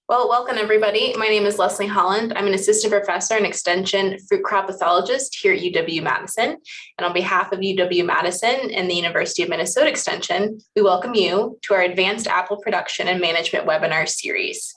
Well, welcome everybody. My name is Leslie Holland. I'm an assistant professor and extension fruit crop pathologist here at UW-Madison. And on behalf of UW-Madison and the University of Minnesota Extension, we welcome you to our Advanced Apple Production and Management webinar series.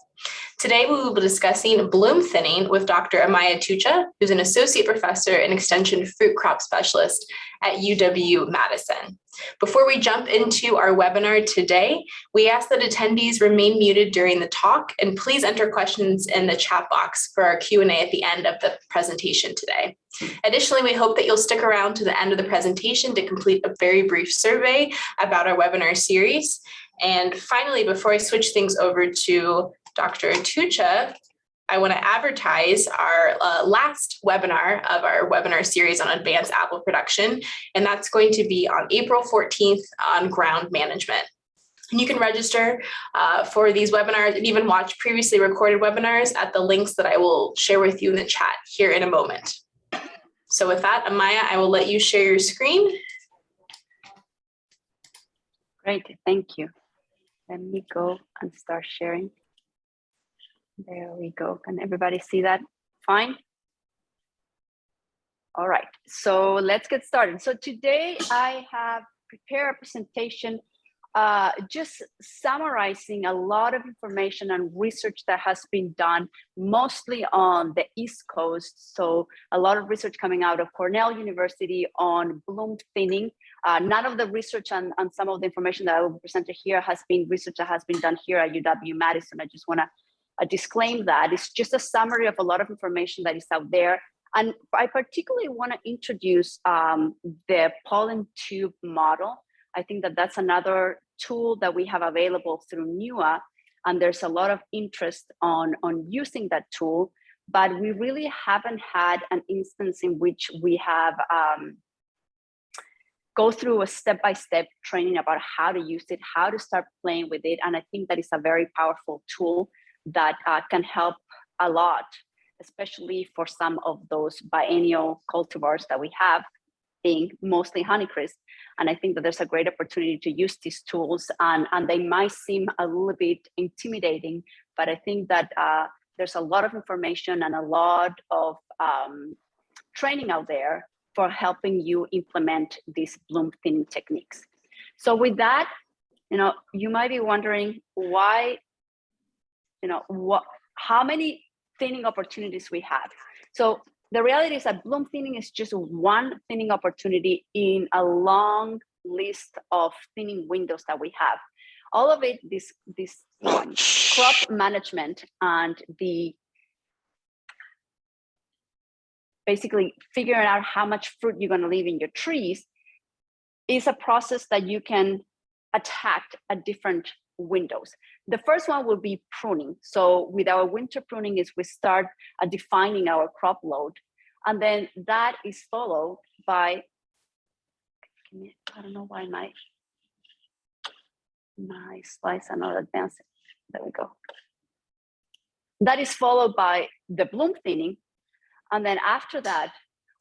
Today, we will be discussing bloom thinning with Dr. Amaya Atucha, who's an associate professor and extension fruit crop specialist at UW-Madison. Before we jump into our webinar today, we ask that attendees remain muted during the talk, and please enter questions in the chat box for our Q&A at the end of the presentation today. Additionally, we hope that you'll stick around to the end of the presentation to complete a very brief survey about our webinar series. And finally, before I switch things over to Dr. Atucha, I want to advertise our last webinar of our webinar series on advanced apple production, and that's going to be on April 14th on ground management. And you can register for these webinars and even watch previously recorded webinars at the links that I will share with you in the chat here in a moment. So with that, Amaya, I will let you share your screen. Great, thank you. Let me go and start sharing. There we go. Can everybody see that? Fine. All right, so let's get started. So today I have prepared a presentation just summarizing a lot of information and research that has been done mostly on the East Coast. So a lot of research coming out of Cornell University on bloom thinning. None of the research and some of the information that I will present here has been research that has been done here at UW-Madison. I just want to disclaim that. It's just a summary of a lot of information that is out there. And I particularly want to introduce the Pollen Tube Model. I think that that's another tool that we have available through NUA, and there's a lot of interest on using that tool, but we really haven't had an instance in which we have go through a step-by-step training about how to use it, how to start playing with it, and I think that is a very powerful tool that can help a lot, especially for some of those biennial cultivars that we have, being mostly Honeycrisp. And I think that there's a great opportunity to use these tools, and they might seem a little bit intimidating, but I think that there's a lot of information and a lot of training out there for helping you implement these bloom thinning techniques. So with that, you might be wondering why, how many thinning opportunities we have. So the reality is that bloom thinning is just one thinning opportunity in a long list of thinning windows that we have. All of it, this crop management and the basically figuring out how much fruit you're going to leave in your trees is a process that you can attack at different windows. The first one will be pruning. So with our winter pruning is we start defining our crop load, and then that is followed by, I don't know why my slides are not advancing. There we go. That is followed by the bloom thinning, and then after that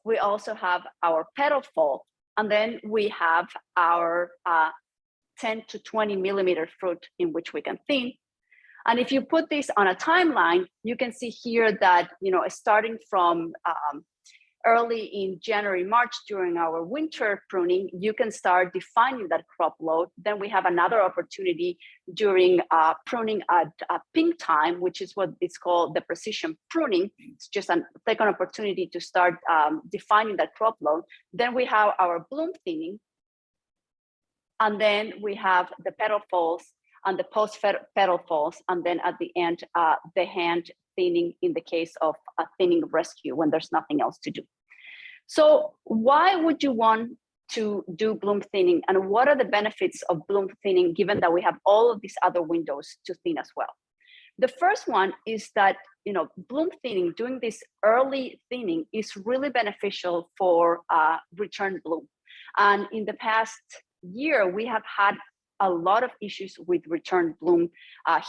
we also have our petal fall, and then we have our 10 to 20 millimeter fruit in which we can thin. And if you put this on a timeline, you can see here that, starting from early in January, March during our winter pruning, you can start defining that crop load. Then we have another opportunity during pruning at pink time, which is what is called the precision pruning. It's just a second opportunity to start defining that crop load. Then we have our bloom thinning, and then we have the petal falls and the post-petal falls, and then at the end, the hand thinning in the case of a thinning rescue when there's nothing else to do. So why would you want to do bloom thinning, and what are the benefits of bloom thinning given that we have all of these other windows to thin as well? The first one is that, bloom thinning, doing this early thinning is really beneficial for return bloom. And in the past year, we have had a lot of issues with return bloom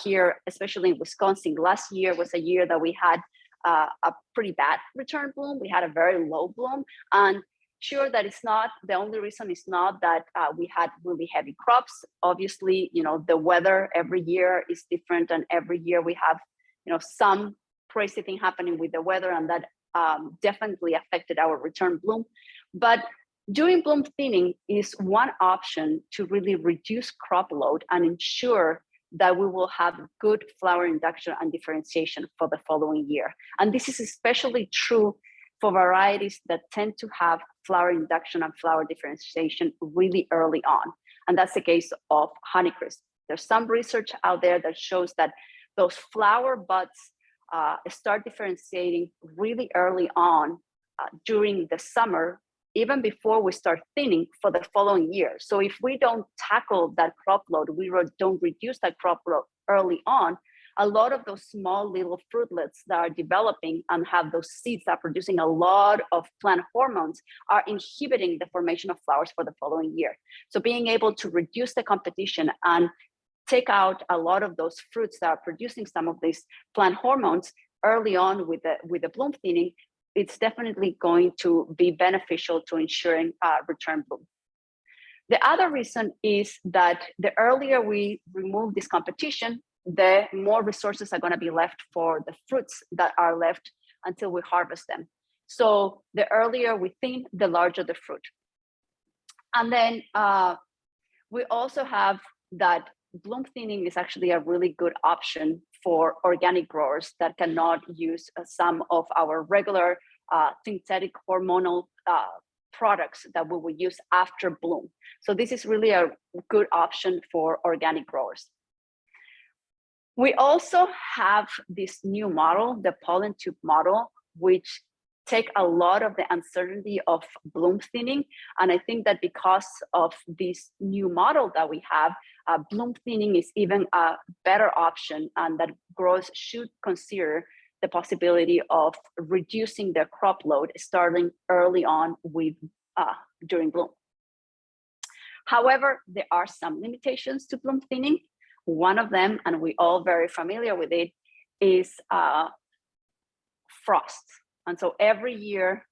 here, especially in Wisconsin. Last year was a year that we had a pretty bad return bloom. We had a very low bloom, and sure that it's not, the only reason is not that we had really heavy crops. Obviously, the weather every year is different, and every year we have some crazy thing happening with the weather, and that definitely affected our return bloom. But doing bloom thinning is one option to really reduce crop load and ensure that we will have good flower induction and differentiation for the following year. And this is especially true for varieties that tend to have flower induction and flower differentiation really early on. And that's the case of Honeycrisp. There's some research out there that shows that those flower buds start differentiating really early on during the summer, even before we start thinning for the following year. So if we don't tackle that crop load, we don't reduce that crop load early on, a lot of those small little fruitlets that are developing and have those seeds that are producing a lot of plant hormones are inhibiting the formation of flowers for the following year. So being able to reduce the competition and take out a lot of those fruits that are producing some of these plant hormones early on with the bloom thinning, it's definitely going to be beneficial to ensuring return bloom. The other reason is that the earlier we remove this competition, the more resources are going to be left for the fruits that are left until we harvest them. So the earlier we thin, the larger the fruit. And then we also have that bloom thinning is actually a really good option for organic growers that cannot use some of our regular synthetic hormonal products that we will use after bloom. So this is really a good option for organic growers. We also have this new model, the Pollen Tube Model, which take a lot of the uncertainty of bloom thinning. And I think that because of this new model that we have, bloom thinning is even a better option, and that growers should consider the possibility of reducing their crop load starting early on with during bloom. However, there are some limitations to bloom thinning. One of them, and we're all very familiar with it, is frost. And so every year,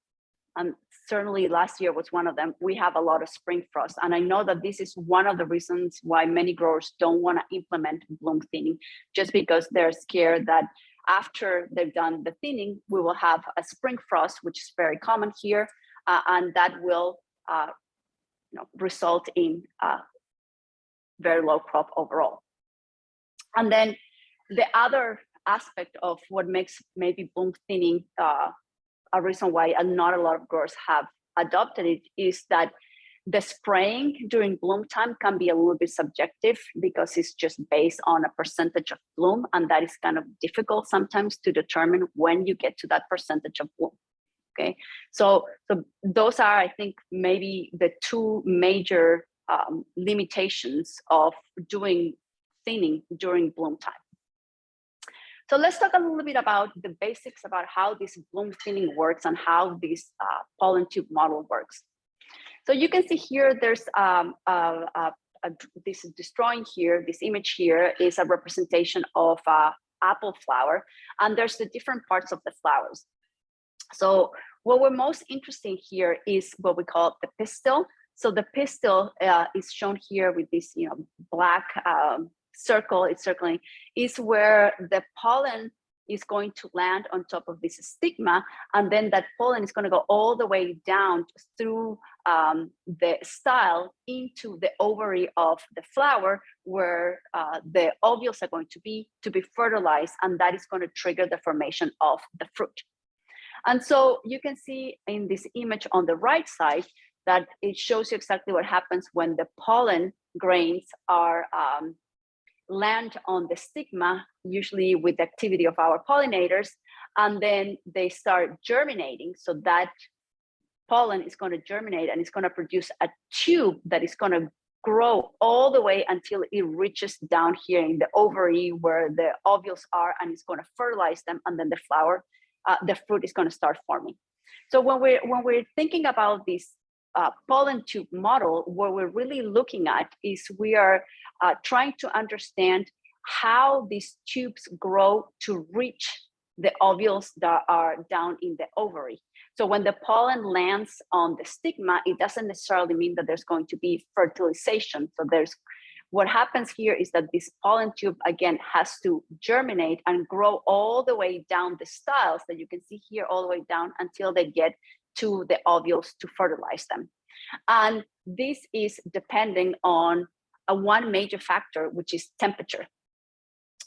and certainly last year was one of them, we have a lot of spring frost. And I know that this is one of the reasons why many growers don't want to implement bloom thinning, just because they're scared that after they've done the thinning, we will have a spring frost, which is very common here, and that will result in very low crop overall. And then the other aspect of what makes maybe bloom thinning a reason why not a lot of growers have adopted it is that the spraying during bloom time can be a little bit subjective, because it's just based on a percentage of bloom, and that is kind of difficult sometimes to determine when you get to that percentage of bloom. Okay, so those are, I think, maybe the two major limitations of doing thinning during bloom time. So let's talk a little bit about the basics about how this bloom thinning works and how this pollen tube model works. So you can see here, there's this drawing here, this image here is a representation of apple flower, and there's the different parts of the flowers. So what we're most interested in here is what we call the pistil. So the pistil is shown here with this black circle, it's circling, is where the pollen is going to land on top of this stigma, and then that pollen is going to go all the way down through the style into the ovary of the flower, where the ovules are going to be fertilized, and that is going to trigger the formation of the fruit. And so you can see in this image on the right side that it shows you exactly what happens when the pollen grains are land on the stigma, usually with the activity of our pollinators, and then they start germinating. So that pollen is going to germinate and it's going to produce a tube that is going to grow all the way until it reaches down here in the ovary where the ovules are, and it's going to fertilize them, and then the flower, the fruit is going to start forming. So when we're thinking about this pollen tube model, what we're really looking at is we are trying to understand how these tubes grow to reach the ovules that are down in the ovary. So when the pollen lands on the stigma, it doesn't necessarily mean that there's going to be fertilization. So what happens here is that this pollen tube, again, has to germinate and grow all the way down the styles that you can see here, all the way down until they get to the ovules to fertilize them. And this is depending on one major factor, which is temperature.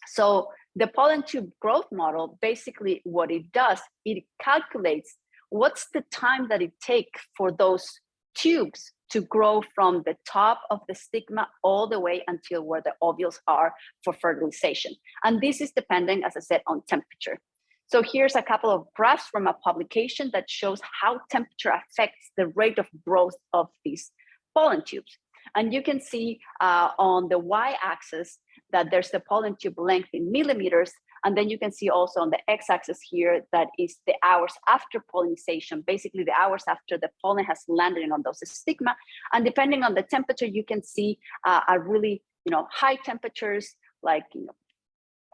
So the pollen tube growth model, basically what it does, it calculates what's the time that it takes for those tubes to grow from the top of the stigma all the way until where the ovules are for fertilization. And this is dependent, as I said, on temperature. So here's a couple of graphs from a publication that shows how temperature affects the rate of growth of these pollen tubes. And you can see on the y-axis that there's the pollen tube length in millimeters. And then you can see also on the x-axis here that is the hours after pollinization, basically the hours after the pollen has landed on those stigma. And depending on the temperature, you can see a really high temperatures, like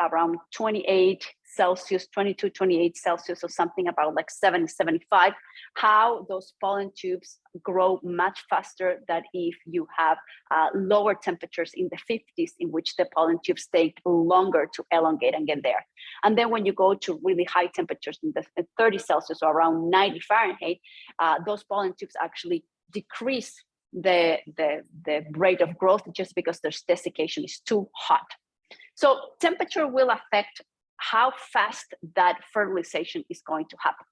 around 28 Celsius, 22, 28 Celsius, or something about like 70, 75, how those pollen tubes grow much faster than if you have lower temperatures in the 50s, in which the pollen tubes take longer to elongate and get there. And then when you go to really high temperatures in the 30 Celsius or around 90 Fahrenheit, those pollen tubes actually decrease the rate of growth just because their desiccation is too hot. So temperature will affect how fast that fertilization is going to happen.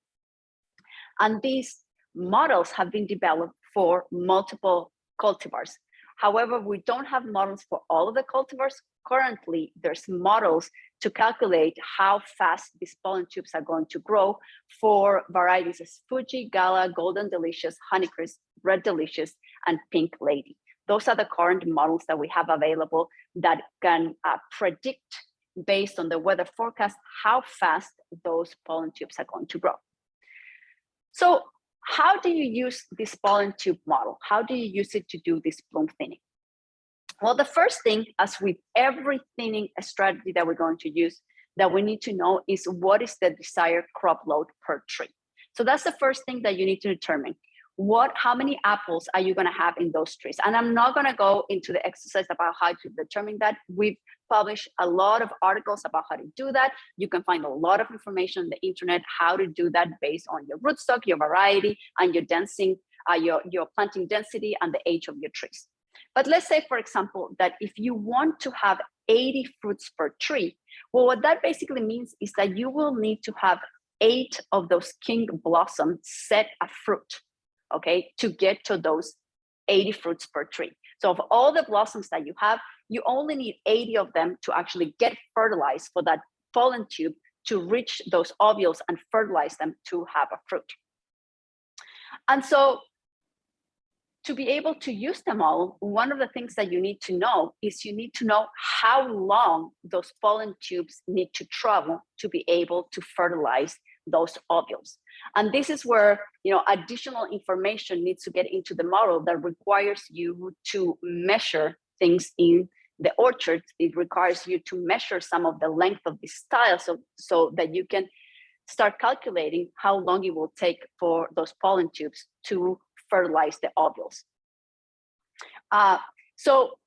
And these models have been developed for multiple cultivars. However, we don't have models for all of the cultivars. Currently, there's models to calculate how fast these pollen tubes are going to grow for varieties as Fuji, Gala, Golden Delicious, Honeycrisp, Red Delicious, and Pink Lady. Those are the current models that we have available that can predict, based on the weather forecast, how fast those pollen tubes are going to grow. So how do you use this pollen tube model? How do you use it to do this bloom thinning? Well, the first thing, as with every thinning strategy that we're going to use, that we need to know is what is the desired crop load per tree. So that's the first thing that you need to determine. How many apples are you going to have in those trees? And I'm not going to go into the exercise about how to determine that. We've published a lot of articles about how to do that. You can find a lot of information on the internet how to do that based on your rootstock, your variety, and your your planting density and the age of your trees. But let's say, for example, that if you want to have 80 fruits per tree, well, what that basically means is that you will need to have 8 of those king blossoms set a fruit, okay, to get to those 80 fruits per tree. So of all the blossoms that you have, you only need 80 of them to actually get fertilized for that pollen tube to reach those ovules and fertilize them to have a fruit. And so to be able to use them all, one of the things that you need to know is you need to know how long those pollen tubes need to travel to be able to fertilize those ovules. And this is where additional information needs to get into the model that requires you to measure things in the orchard. It requires you to measure some of the length of the style so that you can start calculating how long it will take for those pollen tubes to fertilize the ovules. So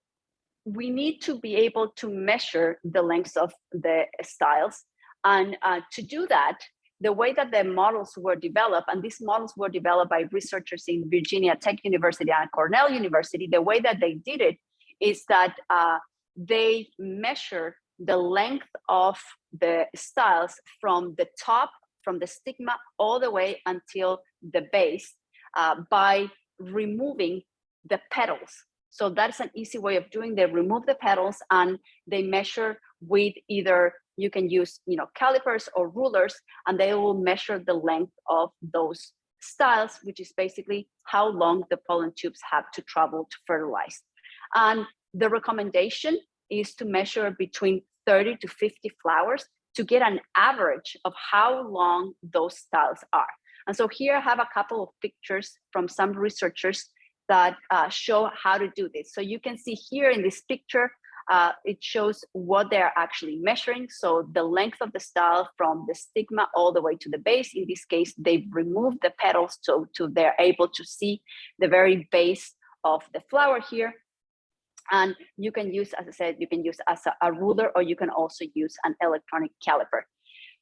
we need to be able to measure the lengths of the styles. And to do that, the way that the models were developed, and these models were developed by researchers in Virginia Tech University and Cornell University, the way that they did it is that they measure the length of the styles from the top, from the stigma, all the way until the base by removing the petals. So that's an easy way of doing. They remove the petals and they measure with either, you can use calipers or rulers, and they will measure the length of those styles, which is basically how long the pollen tubes have to travel to fertilize. And the recommendation is to measure between 30 to 50 flowers to get an average of how long those styles are. And so here I have a couple of pictures from some researchers that show how to do this. So you can see here in this picture, it shows what they're actually measuring. So the length of the style from the stigma all the way to the base. In this case, they've removed the petals so they're able to see the very base of the flower here. And you can use, as I said, you can use as a ruler, or you can also use an electronic caliper.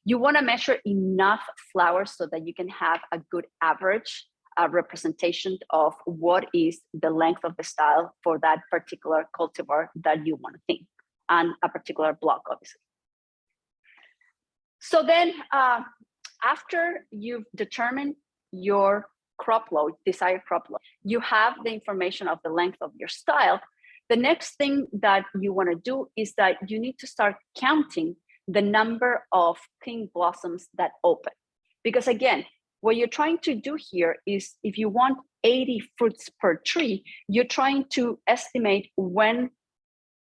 You want to measure enough flowers so that you can have a good average representation of what is the length of the style for that particular cultivar that you want to thin, and a particular block, obviously. So then after you've determined your crop load, desired crop load, you have the information of the length of your style. The next thing that you want to do is that you need to start counting the number of pink blossoms that open. Because again, what you're trying to do here is, if you want 80 fruits per tree, you're trying to estimate when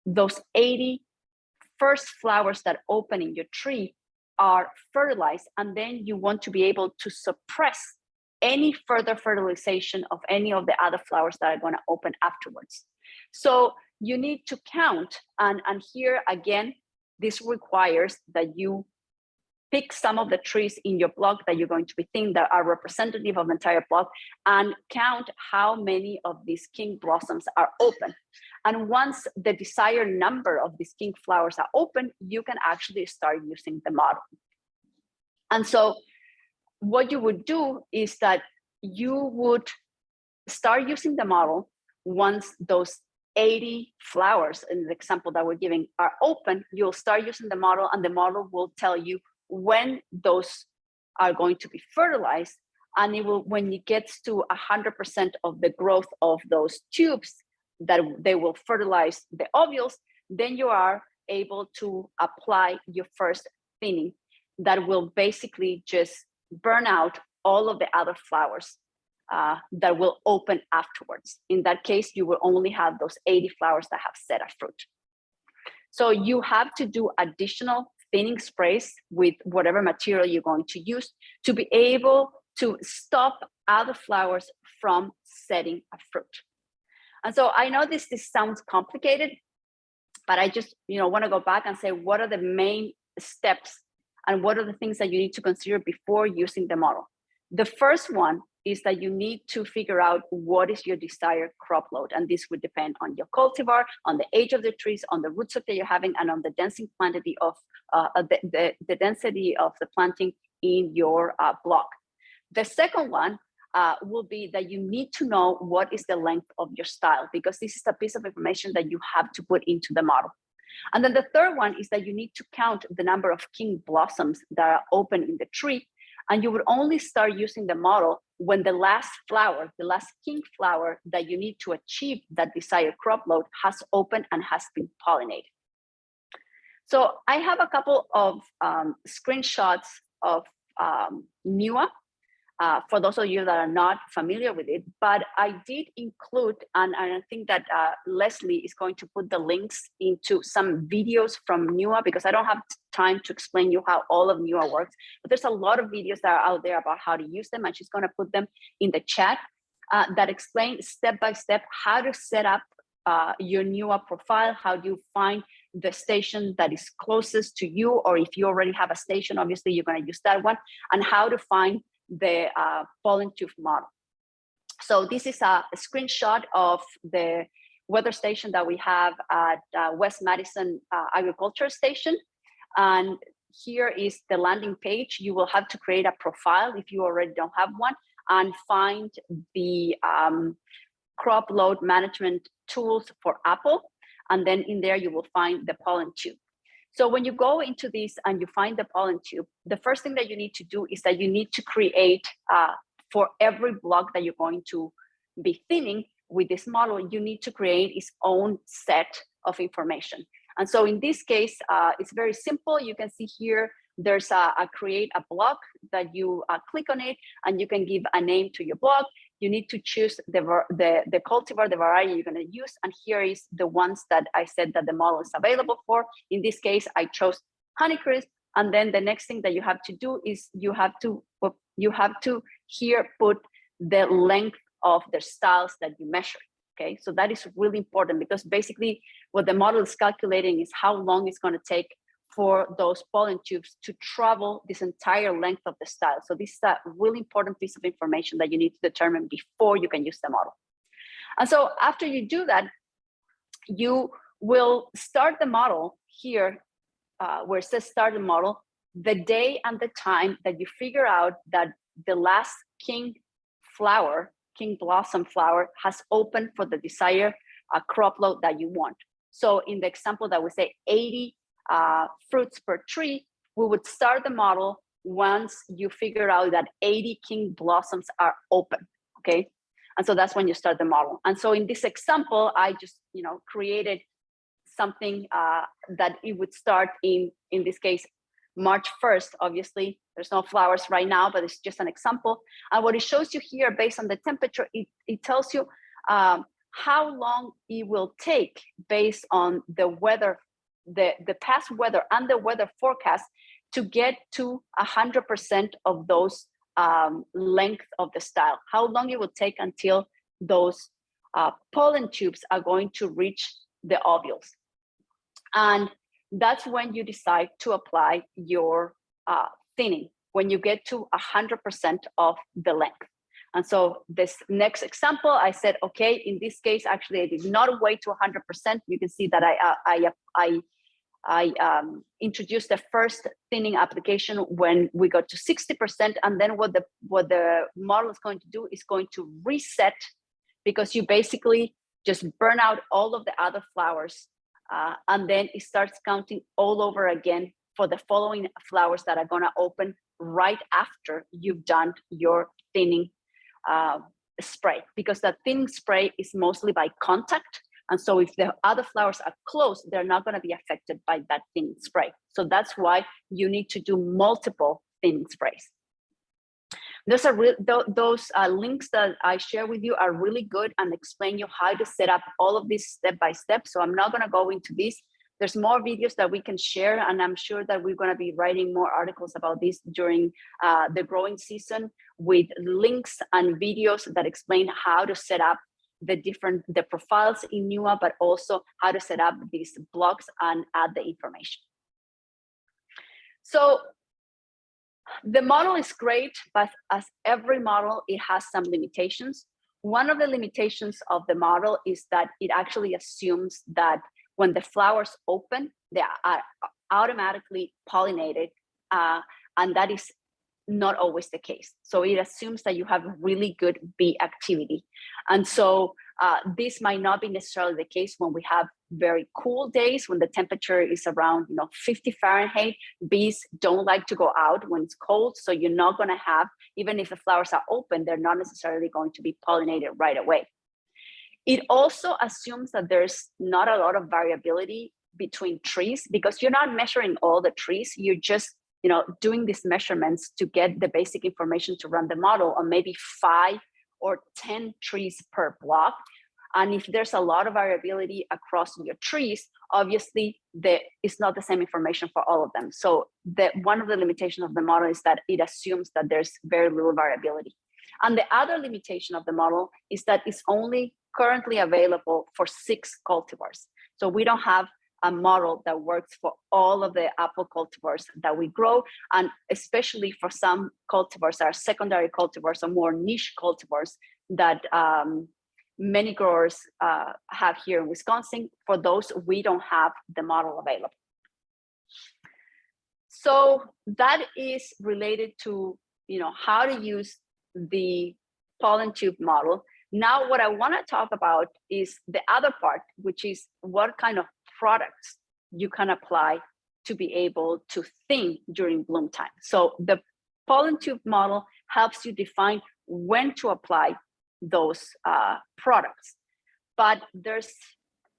those 80 first flowers that open in your tree are fertilized, and then you want to be able to suppress any further fertilization of any of the other flowers that are going to open afterwards. So you need to count, and here again, this requires that you pick some of the trees in your block that you're going to be thinning that are representative of the entire block, and count how many of these king blossoms are open. And once the desired number of these king flowers are open, you can actually start using the model. And so what you would do is that you would start using the model once those 80 flowers in the example that we're giving are open. You'll start using the model, and the model will tell you when those are going to be fertilized, and it will, when it gets to 100% of the growth of those tubes, that they will fertilize the ovules, then you are able to apply your first thinning that will basically just burn out all of the other flowers that will open afterwards. In that case, you will only have those 80 flowers that have set a fruit. So you have to do additional thinning sprays with whatever material you're going to use to be able to stop other flowers from setting a fruit. And so I know this sounds complicated, but I just want to go back and say, what are the main steps and what are the things that you need to consider before using the model? The first one is that you need to figure out what is your desired crop load. And this would depend on your cultivar, on the age of the trees, on the root stock that you're having, and on the density quantity of the density of the planting in your block. The second one will be that you need to know what is the length of your style, because this is a piece of information that you have to put into the model. And then the third one is that you need to count the number of king blossoms that are open in the tree. And you would only start using the model when the last flower, the last king flower that you need to achieve that desired crop load has opened and has been pollinated. So I have a couple of screenshots of NUA for those of you that are not familiar with it, but I did include, and I think that Leslie is going to put the links into some videos from NUA, because I don't have time to explain you how all of NUA works, but there's a lot of videos that are out there about how to use them, and she's going to put them in the chat that explain step by step how to set up your NUA profile, how do you find the station that is closest to you, or if you already have a station, obviously you're going to use that one, and how to find the pollen tube model. So this is a screenshot of the weather station that we have at West-Madison Agriculture Station. And here is the landing page. You will have to create a profile if you already don't have one, and find the crop load management tools for Apple. And then in there, you will find the pollen tube. So when you go into this and you find the pollen tube, the first thing that you need to do is that you need to create for every block that you're going to be thinning with this model, you need to create its own set of information. And so in this case, it's very simple. You can see here, there's a create a block that you click on it, and you can give a name to your block. You need to choose the cultivar, the variety you're going to use. And here is the ones that I said that the model is available for. In this case, I chose Honeycrisp. And then the next thing that you have to do is you have to here put the length of the styles that you measure. Okay, so that is really important, because basically what the model is calculating is how long it's going to take for those pollen tubes to travel this entire length of the style. So this is a really important piece of information that you need to determine before you can use the model. And so after you do that, you will start the model here, where it says start the model, the day and the time that you figure out that the last king blossom flower has opened for the desired crop load that you want. So in the example that we say 80 fruits per tree, we would start the model once you figure out that 80 king blossoms are open, okay? And so that's when you start the model. And so in this example, I just, created something that it would start in this case, March 1st. Obviously, there's no flowers right now, but it's just an example. And what it shows you here, based on the temperature, it tells you how long it will take based on the weather, the past weather and the weather forecast to get to 100% of those length of the style, how long it will take until those pollen tubes are going to reach the ovules. And that's when you decide to apply your thinning, when you get to 100% of the length. And so this next example, I said, okay, in this case, actually, I did not wait to 100%. You can see that I introduced the first thinning application when we got to 60%. And then what the model is going to do is going to reset, because you basically just burn out all of the other flowers. And then it starts counting all over again for the following flowers that are going to open right after you've done your thinning spray, because that thinning spray is mostly by contact. And so if the other flowers are close, they're not going to be affected by that thinning spray. So that's why you need to do multiple thinning sprays. Those links that I share with you are really good and explain you how to set up all of this step by step. So I'm not going to go into this. There's more videos that we can share, and I'm sure that we're going to be writing more articles about this during the growing season, with links and videos that explain how to set up the profiles in NUA, but also how to set up these blocks and add the information. So the model is great, but as every model, it has some limitations. One of the limitations of the model is that it actually assumes that when the flowers open, they are automatically pollinated, and that is not always the case. So it assumes that you have really good bee activity. And so this might not be necessarily the case when we have very cool days, when the temperature is around 50 Fahrenheit. Bees don't like to go out when it's cold. So you're not going to have, even if the flowers are open, they're not necessarily going to be pollinated right away. It also assumes that there's not a lot of variability between trees, because you're not measuring all the trees. You're just doing these measurements to get the basic information to run the model on maybe 5 or 10 trees per block. And if there's a lot of variability across your trees, obviously it's not the same information for all of them. So one of the limitations of the model is that it assumes that there's very little variability. And the other limitation of the model is that it's only currently available for 6 cultivars. So we don't have a model that works for all of the apple cultivars that we grow, and especially for some cultivars that are secondary cultivars or more niche cultivars that many growers have here in Wisconsin. For those, we don't have the model available. So that is related to how to use the pollen tube model. Now, what I want to talk about is the other part, which is what kind of products you can apply to be able to thin during bloom time. So the pollen tube model helps you define when to apply those products. But there's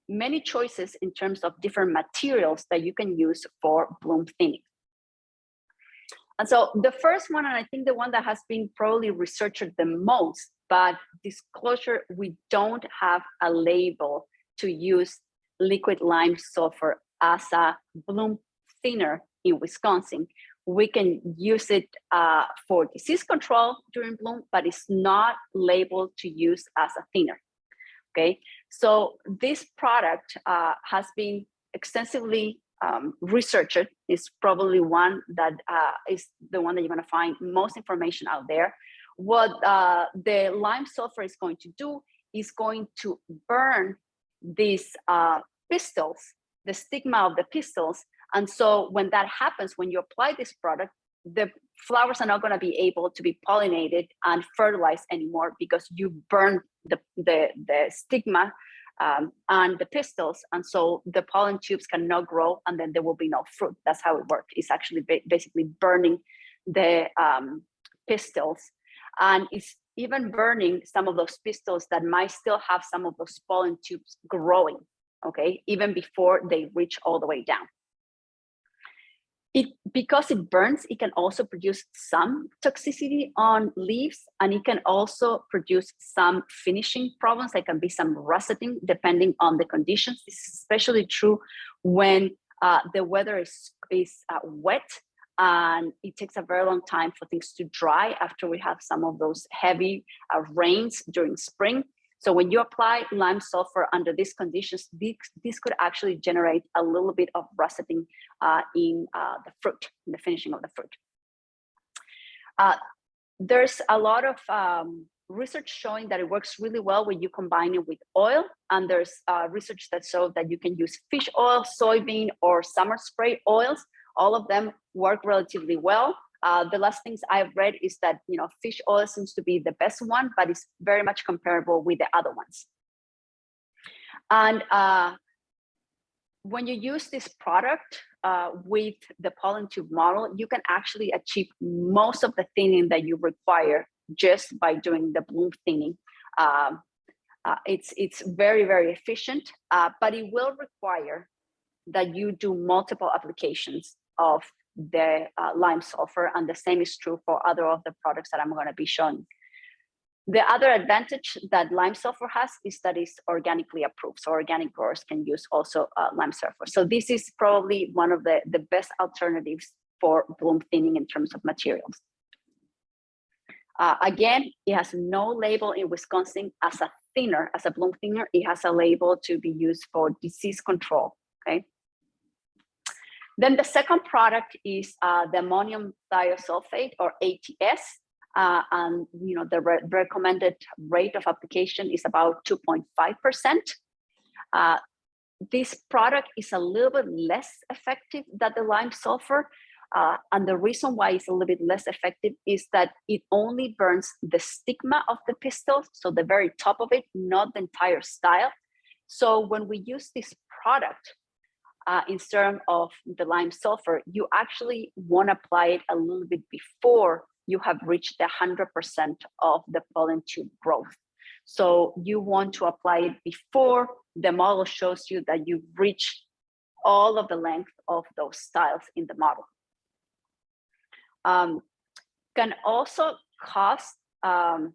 many choices in terms of different materials that you can use for bloom thinning. And so the first one, and I think the one that has been probably researched the most, but disclosure, we don't have a label to use liquid lime sulfur as a bloom thinner in Wisconsin. We can use it for disease control during bloom, but it's not labeled to use as a thinner. Okay, so this product has been extensively researched. Is probably one that is the one that you're going to find most information out there. What the lime sulfur is going to do is going to burn these pistils, the stigma of the pistils. And so when that happens, when you apply this product, the flowers are not going to be able to be pollinated and fertilized anymore because you burn the stigma and the pistils. And so the pollen tubes cannot grow, and then there will be no fruit. That's how it works. It's actually basically burning the pistils. And it's even burning some of those pistils that might still have some of those pollen tubes growing, okay, even before they reach all the way down. Because it burns, it can also produce some toxicity on leaves, and it can also produce some finishing problems. There can be some russeting depending on the conditions. This is especially true when the weather is wet, and it takes a very long time for things to dry after we have some of those heavy rains during spring. So when you apply lime sulfur under these conditions, this could actually generate a little bit of russeting in the fruit, in the finishing of the fruit. There's a lot of research showing that it works really well when you combine it with oil. And there's research that shows that you can use fish oil, soybean, or summer spray oils. All of them work relatively well. The last things I've read is that, you know, fish oil seems to be the best one, but it's very much comparable with the other ones. And when you use this product with the pollen tube model, you can actually achieve most of the thinning that you require just by doing the bloom thinning. It's very, very efficient, but it will require that you do multiple applications of the lime sulfur, and the same is true for other of the products that I'm going to be showing. The other advantage that lime sulfur has is that it's organically approved, so organic growers can use also lime sulfur. So this is probably one of the best alternatives for bloom thinning in terms of materials. Again, it has no label in Wisconsin as a thinner, as a bloom thinner. It has a label to be used for disease control, okay? Then the second product is the ammonium thiosulfate, or ATS, and you know the recommended rate of application is about 2.5%. This product is a little bit less effective than the lime sulfur, and the reason why it's a little bit less effective is that it only burns the stigma of the pistil, so the very top of it, not the entire style. So when we use this product, instead of the lime sulfur, you actually want to apply it a little bit before you have reached the 100% of the pollen tube growth. So you want to apply it before the model shows you that you've reached all of the length of those styles in the model. Can also cause a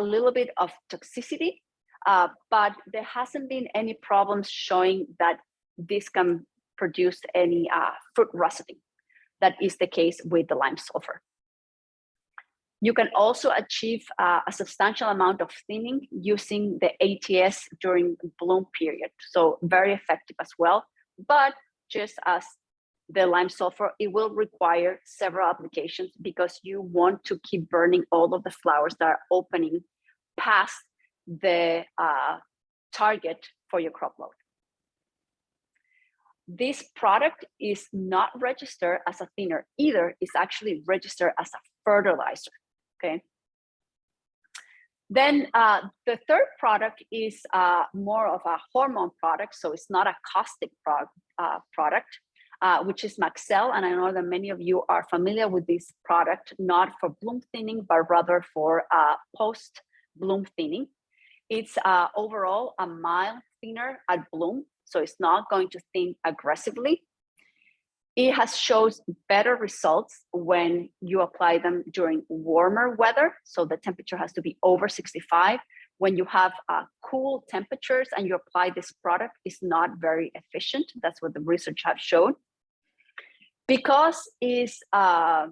little bit of toxicity, but there hasn't been any problems showing that this can produce any fruit russeting. That is the case with the lime sulfur. You can also achieve a substantial amount of thinning using the ATS during bloom period. So very effective as well, but just as the lime sulfur, it will require several applications because you want to keep burning all of the flowers that are opening past the target for your crop load. This product is not registered as a thinner either. It's actually registered as a fertilizer, okay? Then the third product is more of a hormone product, so it's not a caustic product, which is Maxell, and I know that many of you are familiar with this product, not for bloom thinning, but rather for post-bloom thinning. It's overall a mild thinner at bloom, so it's not going to thin aggressively. It has shows better results when you apply them during warmer weather. So the temperature has to be over 65. When you have cool temperatures and you apply this product, it's not very efficient. That's what the research have shown. Because it's a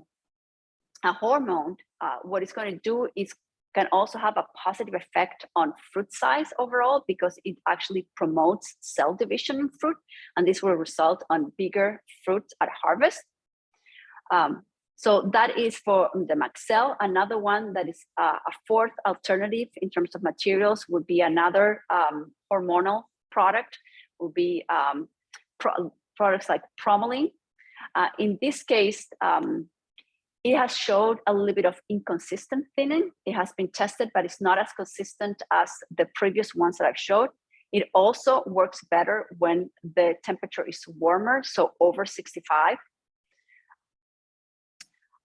hormone, what it's going to do is can also have a positive effect on fruit size overall, because it actually promotes cell division in fruit, and this will result on bigger fruit at harvest. So that is for the Maxell. Another one that is a fourth alternative in terms of materials would be another hormonal product will be products like Promoline. In this case, it has showed a little bit of inconsistent thinning. It has been tested, but it's not as consistent as the previous ones that I've showed. It also works better when the temperature is warmer, so over 65.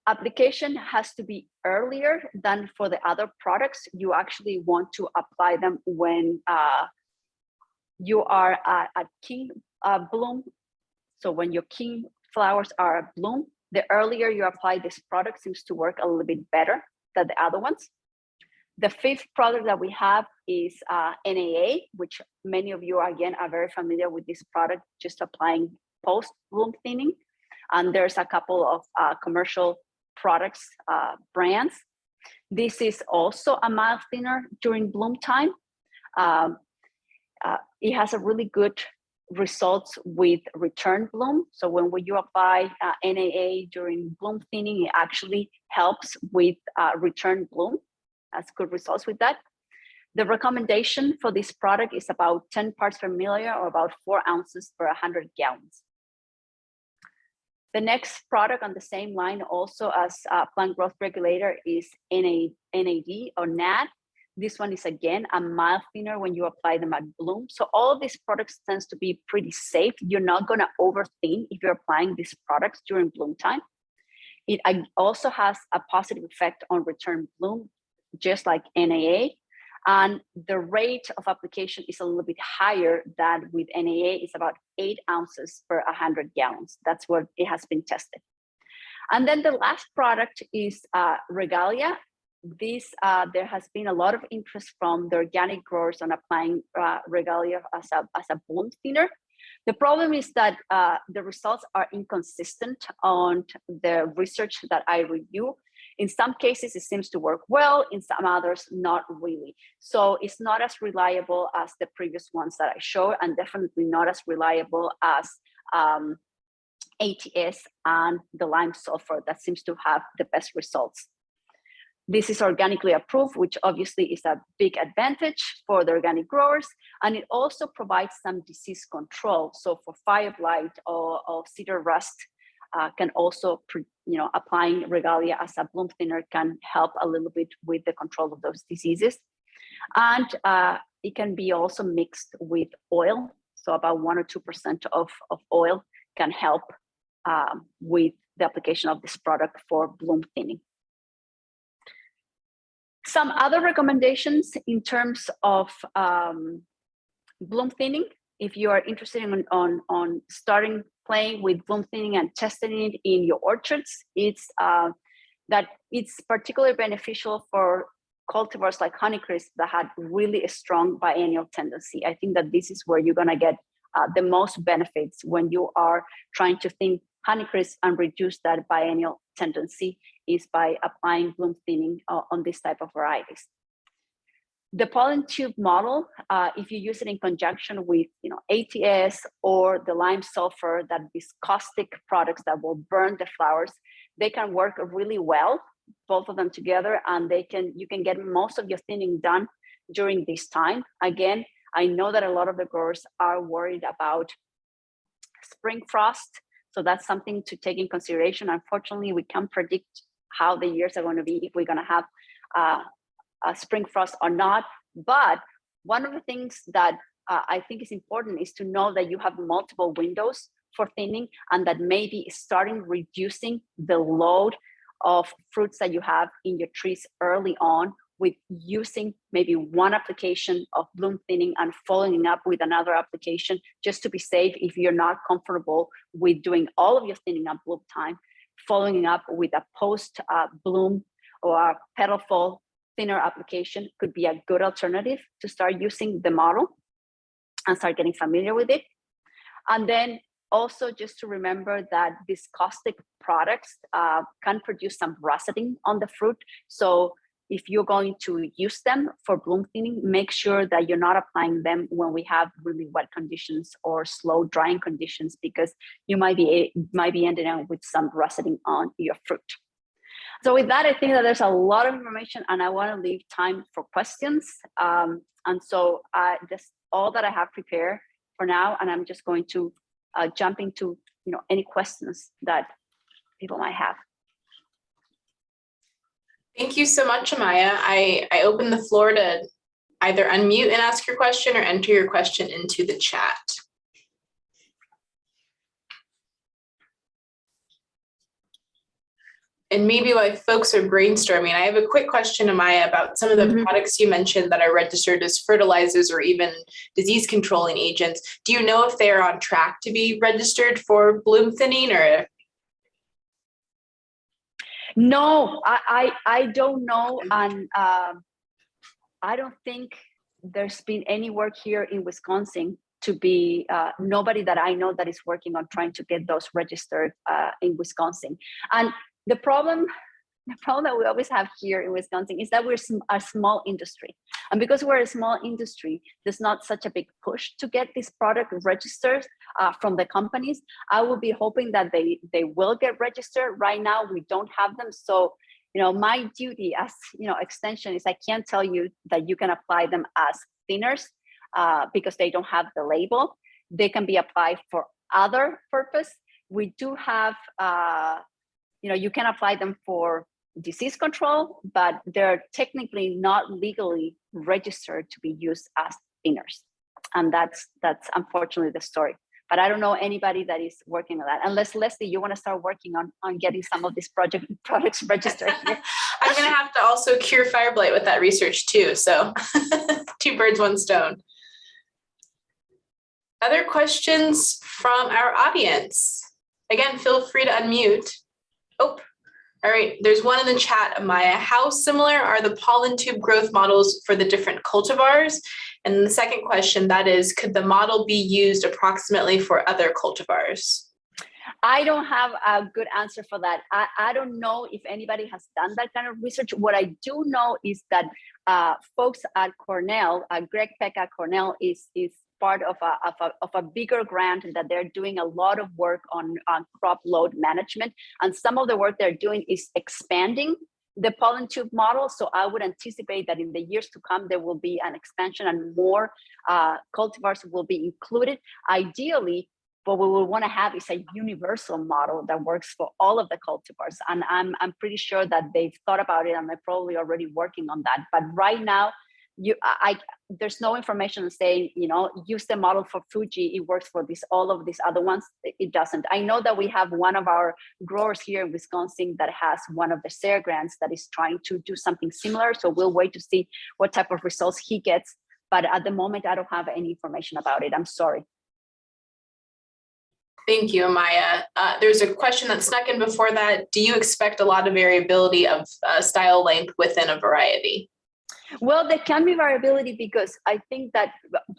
Application has to be earlier than for the other products. You actually want to apply them when you are at king bloom. So when your king flowers are at bloom, the earlier you apply this product seems to work a little bit better than the other ones. The fifth product that we have is NAA, which many of you, again, are very familiar with this product, just applying post-bloom thinning. And there's a couple of commercial products, brands. This is also a mild thinner during bloom time. It has a really good results with return bloom. So when you apply NAA during bloom thinning, it actually helps with return bloom. That's good results with that. The recommendation for this product is about 10 parts per million, or about 4 ounces per 100 gallons. The next product on the same line, also as plant growth regulator, is NAD or NAD. This one is, again, a mild thinner when you apply them at bloom. So all of these products tends to be pretty safe. You're not going to over thin if you're applying these products during bloom time. It also has a positive effect on return bloom, just like NAA. And the rate of application is a little bit higher than with NAA. It's about 8 ounces per 100 gallons. That's what it has been tested. And then the last product is Regalia. This, there has been a lot of interest from the organic growers on applying Regalia as a bloom thinner. The problem is that the results are inconsistent on the research that I review. In some cases, it seems to work well. In some others, not really. So it's not as reliable as the previous ones that I showed, and definitely not as reliable as ATS and the lime sulfur that seems to have the best results. This is organically approved, which obviously is a big advantage for the organic growers, and it also provides some disease control. So for fire blight or cedar rust, can also, applying Regalia as a bloom thinner can help a little bit with the control of those diseases. And it can be also mixed with oil. So about 1 or 2% of oil can help with the application of this product for bloom thinning. Some other recommendations in terms of bloom thinning, if you are interested on starting playing with bloom thinning and testing it in your orchards, it's that it's particularly beneficial for cultivars like Honeycrisp that had really a strong biennial tendency. I think that this is where you're gonna get the most benefits when you are trying to thin Honeycrisp and reduce that biennial tendency, is by applying bloom thinning on this type of varieties. The Pollen Tube Model, if you use it in conjunction with ATS or the lime sulfur, that these caustic products that will burn the flowers, they can work really well, both of them together, and you can get most of your thinning done during this time. Again, I know that a lot of the growers are worried about spring frost, so that's something to take in consideration. Unfortunately, we can't predict how the years are going to be, if we're going to have a spring frost or not. But one of the things that I think is important is to know that you have multiple windows for thinning, and that maybe starting reducing the load of fruits that you have in your trees early on, with using maybe one application of bloom thinning and following up with another application, just to be safe. If you're not comfortable with doing all of your thinning at bloom time, following up with a post bloom or a petal fall thinner application could be a good alternative to start using the model and start getting familiar with it. And then also just to remember that these caustic products can produce some russeting on the fruit. So if you're going to use them for bloom thinning, make sure that you're not applying them when we have really wet conditions or slow drying conditions, because you might be ending up with some russeting on your fruit. So with that, I think that there's a lot of information, and I want to leave time for questions. And so just all that I have prepared for now, and I'm just going to jump into any questions that people might have. Thank you so much, Amaya. I open the floor to either unmute and ask your question or enter your question into the chat. And maybe while folks are brainstorming, I have a quick question, Amaya, about some of the products you mentioned that are registered as fertilizers or even disease controlling agents. Do you know if they're on track to be registered for bloom thinning or? No, I don't know. And I don't think there's been any work here in Wisconsin to be, nobody that I know that is working on trying to get those registered in Wisconsin. And the problem that we always have here in Wisconsin is that we're a small industry. And because we're a small industry, there's not such a big push to get this product registered from the companies. I will be hoping that they will get registered. Right now, we don't have them. So, my duty as, extension is I can't tell you that you can apply them as thinners because they don't have the label. They can be applied for other purpose. We do have, you can apply them for disease control, but they're technically not legally registered to be used as thinners. And that's unfortunately the story. But I don't know anybody that is working on that. Unless, Leslie, you want to start working on getting some of these products registered here. I'm going to have to also cure fire blight with that research too. So 2 birds, 1 stone. Other questions from our audience? Again, feel free to unmute. Oh, all right. There's one in the chat, Amaya. How similar are the pollen tube growth models for the different cultivars? And the second question, that is, could the model be used approximately for other cultivars? I don't have a good answer for that. I don't know if anybody has done that kind of research. What I do know is that folks at Cornell, Greg Peck at Cornell is part of a bigger grant that they're doing a lot of work on crop load management. And some of the work they're doing is expanding the pollen tube model. So I would anticipate that in the years to come, there will be an expansion and more cultivars will be included. Ideally, what we will want to have is a universal model that works for all of the cultivars. And I'm pretty sure that they've thought about it and they're probably already working on that. But right now, there's no information saying, use the model for Fuji, it works for all of these other ones. It doesn't. I know that we have one of our growers here in Wisconsin that has one of the SARE grants that is trying to do something similar. So we'll wait to see what type of results he gets. But at the moment, I don't have any information about it. I'm sorry. Thank you, Amaya. There's a question that snuck in before that. Do you expect a lot of variability of style length within a variety? Well, there can be variability because I think that,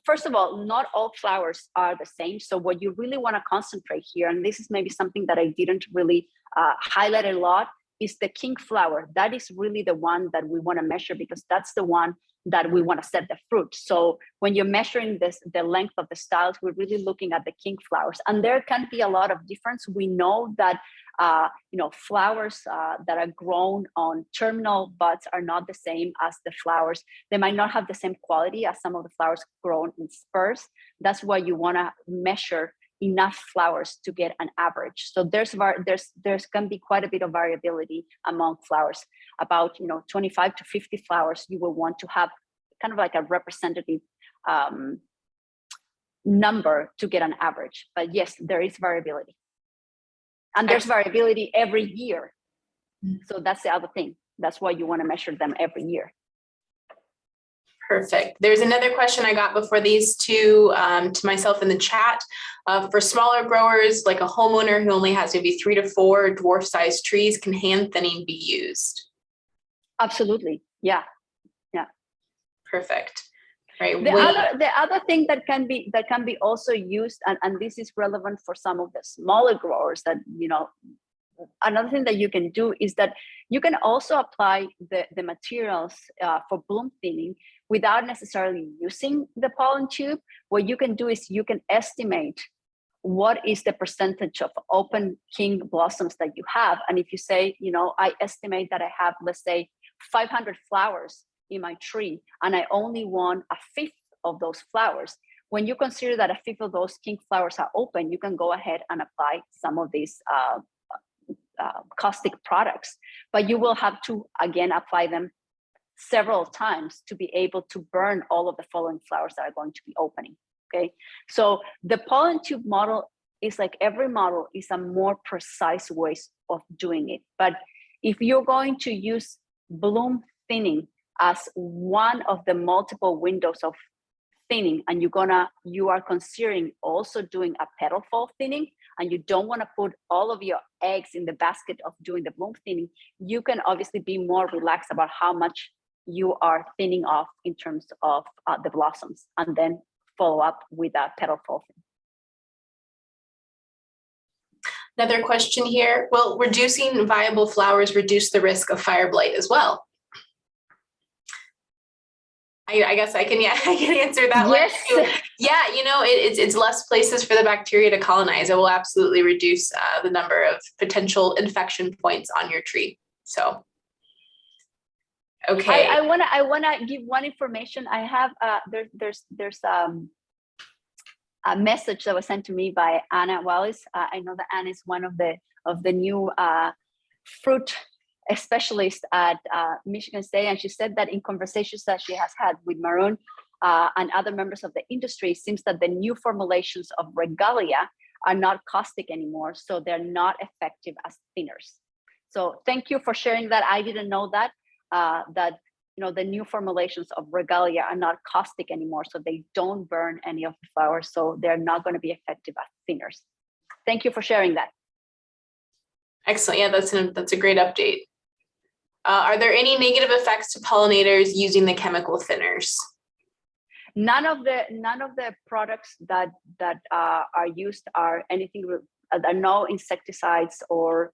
first of all, not all flowers are the same. So what you really want to concentrate here, and this is maybe something that I didn't really highlight a lot, is the king flower. That is really the one that we want to measure because that's the one that we want to set the fruit. So when you're measuring the length of the styles, we're really looking at the king flowers. And there can be a lot of difference. We know that flowers that are grown on terminal buds are not the same as the flowers. They might not have the same quality as some of the flowers grown in spurs. That's why you want to measure enough flowers to get an average. So there's can be quite a bit of variability among flowers. About 25 to 50 flowers you will want to have kind of like a representative number to get an average. But yes, there is variability. And there's variability every year. So that's the other thing. That's why you want to measure them every year. Perfect. There's another question I got before these two to myself in the chat. For smaller growers, like a homeowner who only has maybe 3 to 4 dwarf-sized trees, can hand thinning be used? Absolutely. Yeah. Perfect. Right. The other thing that can be also used, and this is relevant for some of the smaller growers, that another thing that you can do is that you can also apply the materials for bloom thinning without necessarily using the pollen tube. What you can do is you can estimate what is the percentage of open king blossoms that you have. And if you say, I estimate that I have, let's say, 500 flowers in my tree, and I only want 1/5 of those flowers. When you consider that a fifth of those king flowers are open, you can go ahead and apply some of these caustic products, but you will have to, again, apply them several times to be able to burn all of the following flowers that are going to be opening, okay? So the pollen tube model is like every model is a more precise way of doing it. But if you're going to use bloom thinning as one of the multiple windows of thinning, and you are considering also doing a petal fall thinning, and you don't want to put all of your eggs in the basket of doing the bloom thinning, you can obviously be more relaxed about how much you are thinning off in terms of the blossoms, and then follow up with a petal fall thin. Another question here. Will reducing viable flowers reduce the risk of fire blight as well? I guess I can answer that yes. one too. Yeah, it's less places for the bacteria to colonize. It will absolutely reduce the number of potential infection points on your tree. So, okay. I wanna give one information. I have there's a message that was sent to me by Anna Wallace. I know that Anna is one of the new fruit specialists at Michigan State, and she said that in conversations that she has had with Maroon and other members of the industry, it seems that the new formulations of regalia are not caustic anymore, so they're not effective as thinners. So thank you for sharing that. I didn't know that the new formulations of regalia are not caustic anymore, so they don't burn any of the flowers, so they're not going to be effective as thinners. Thank you for sharing that. Excellent. Yeah, that's a great update. Are there any negative effects to pollinators using the chemical thinners? None of the products that are used are anything. There are no insecticides, or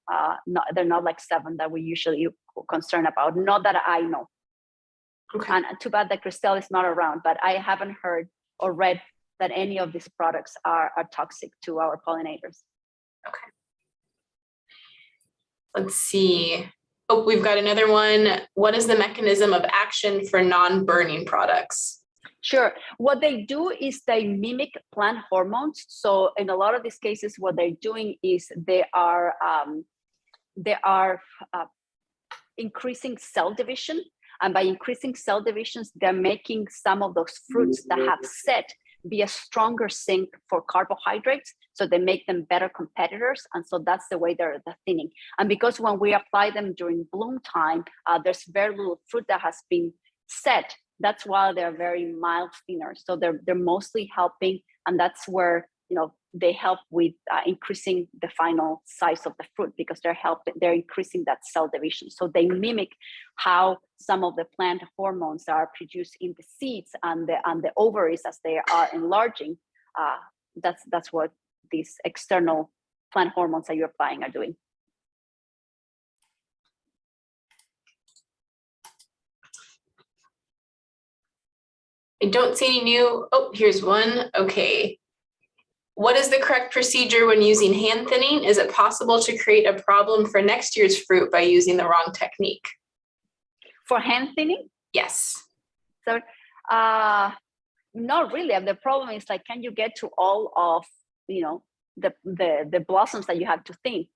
they're not like 7 that we usually concern about. Not that I know. Okay. And too bad that Christelle is not around, but I haven't heard or read that any of these products are toxic to our pollinators. Okay. Let's see. Oh, we've got another one. What is the mechanism of action for non-burning products? Sure. What they do is they mimic plant hormones. So in a lot of these cases, what they're doing is they are increasing cell division. And by increasing cell divisions, they're making some of those fruits that have set be a stronger sink for carbohydrates. So they make them better competitors. And so that's the way they're thinning. And because when we apply them during bloom time, there's very little fruit that has been set. That's why they're very mild thinners. So they're mostly helping. And that's where, they help with increasing the final size of the fruit, because they're increasing that cell division. So they mimic how some of the plant hormones are produced in the seeds and the ovaries as they are enlarging. That's what these external plant hormones that you're applying are doing. I don't see any new. Oh, here's one. Okay. What is the correct procedure when using hand thinning? Is it possible to create a problem for next year's fruit by using the wrong technique? For hand thinning? Yes. So, not really. The problem is, like, can you get to all of the blossoms that you have to thin?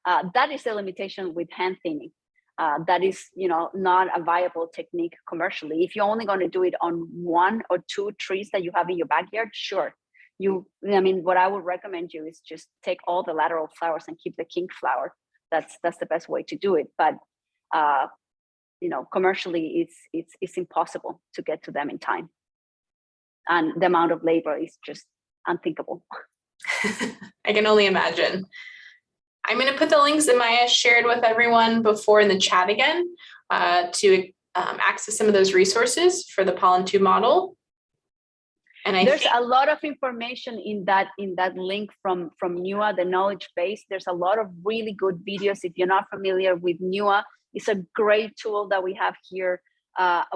That is the limitation with hand thinning. That is, not a viable technique commercially. If you're only going to do it on 1 or 2 trees that you have in your backyard, sure. What I would recommend you is just take all the lateral flowers and keep the king flower. That's the best way to do it. But commercially, it's impossible to get to them in time, and the amount of labor is just unthinkable. I can only imagine. I'm going to put the links that Maya shared with everyone before in the chat again to access some of those resources for the pollen tube model. And there's a lot of information in that link from NUA, the knowledge base. There's a lot of really good videos. If you're not familiar with NUA, it's a great tool that we have here.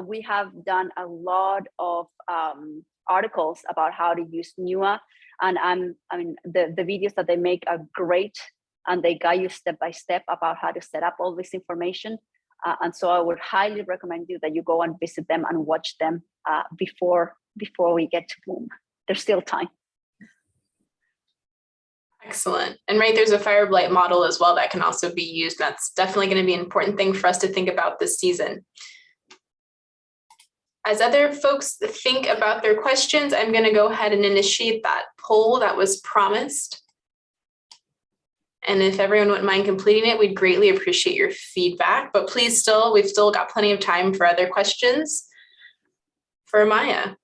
We have done a lot of articles about how to use NUA, and the videos that they make are great, and they guide you step by step about how to set up all this information. And so I would highly recommend you that you go and visit them and watch them before before we get to bloom. There's still time. Excellent. And right, there's a fire blight model as well that can also be used. That's definitely going to be an important thing for us to think about this season. As other folks think about their questions, I'm going to go ahead and initiate that poll that was promised. And if everyone wouldn't mind completing it, we'd greatly appreciate your feedback. But please we've still got plenty of time for other questions for Amaya.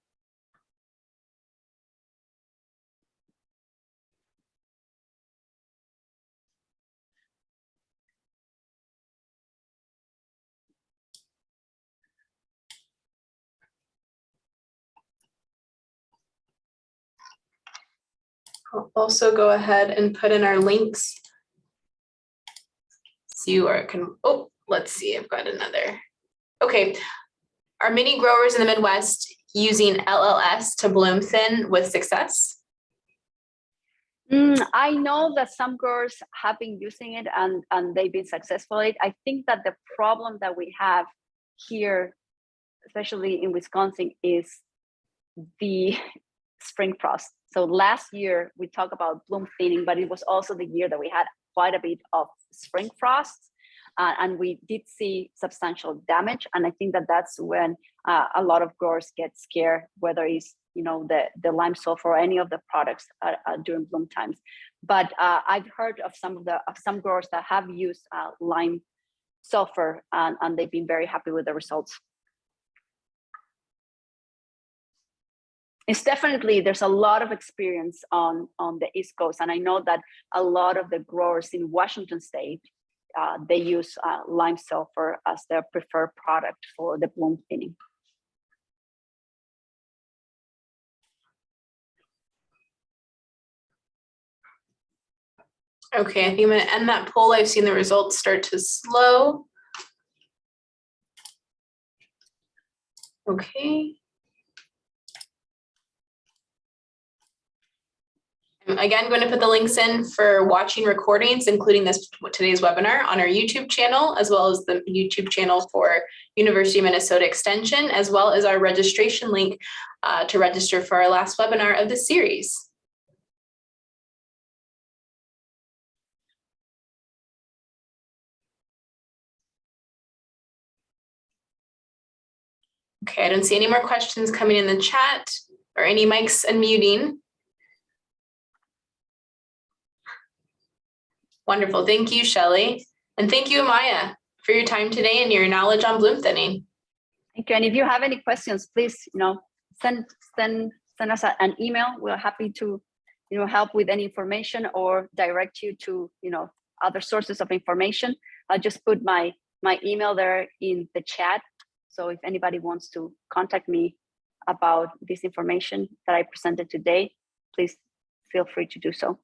I'll also go ahead and put in our links. So you can, oh, let's see, I've got another. Okay, are many growers in the Midwest using LLS to bloom thin with success? I know that some growers have been using it and they've been successful at it. I think that the problem that we have here, especially in Wisconsin, is the spring frost. So last year we talked about bloom thinning, but it was also the year that we had quite a bit of spring frosts, and we did see substantial damage. And I think that that's when a lot of growers get scared, whether it's the lime sulfur or any of the products during bloom times. But I've heard of some growers that have used lime sulfur, and they've been very happy with the results. It's definitely, there's a lot of experience on the East Coast. And I know that a lot of the growers in Washington State, they use lime sulfur as their preferred product for the bloom thinning. Okay, I think I'm going to end that poll. I've seen the results start to slow. Okay. I'm again going to put the links in for watching recordings, including today's webinar on our YouTube channel, as well as the YouTube channel for University of Minnesota Extension, as well as our registration link to register for our last webinar of the series. Okay, I don't see any more questions coming in the chat or any mics unmuting. Wonderful. Thank you, Shelley. And thank you, Amaya, for your time today and your knowledge on bloom thinning. Thank you. And if you have any questions, please, send us an email. We're happy to, help with any information or direct you to, other sources of information. I'll just put my email there in the chat. So if anybody wants to contact me about this information that I presented today, please feel free to do so.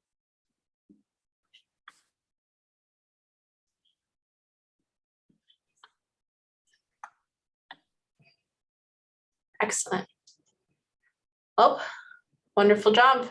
Excellent. Well, wonderful job.